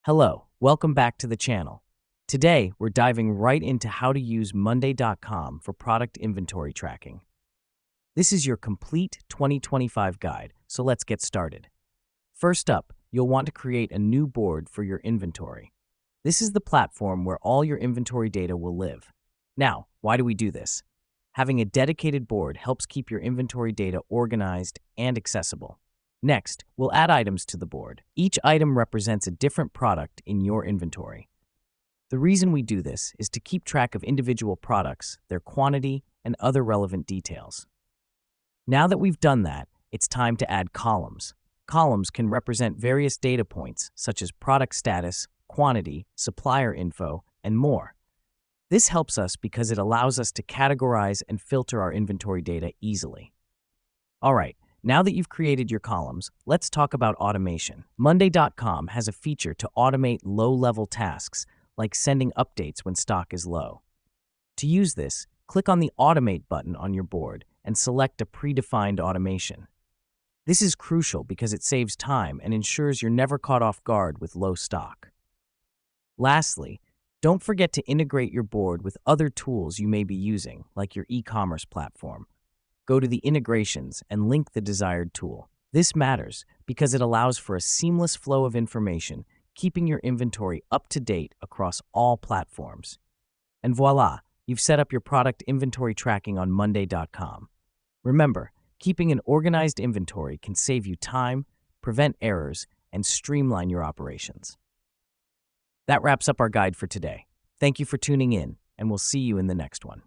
Hello, welcome back to the channel. Today, we're diving right into how to use Monday.com for product inventory tracking. This is your complete 2025 guide, so let's get started. First up, you'll want to create a new board for your inventory. This is the platform where all your inventory data will live. Now, why do we do this? Having a dedicated board helps keep your inventory data organized and accessible. Next, we'll add items to the board. Each item represents a different product in your inventory. The reason we do this is to keep track of individual products, their quantity, and other relevant details. Now that we've done that, it's time to add columns. Columns can represent various data points, such as product status, quantity, supplier info, and more. This helps us because it allows us to categorize and filter our inventory data easily. All right. Now that you've created your columns, let's talk about automation. Monday.com has a feature to automate low-level tasks, like sending updates when stock is low. To use this, click on the Automate button on your board and select a predefined automation. This is crucial because it saves time and ensures you're never caught off guard with low stock. Lastly, don't forget to integrate your board with other tools you may be using, like your e-commerce platform. Go to the integrations and link the desired tool. This matters because it allows for a seamless flow of information, keeping your inventory up to date across all platforms. And voila, you've set up your product inventory tracking on Monday.com. Remember, keeping an organized inventory can save you time, prevent errors, and streamline your operations. That wraps up our guide for today. Thank you for tuning in, and we'll see you in the next one.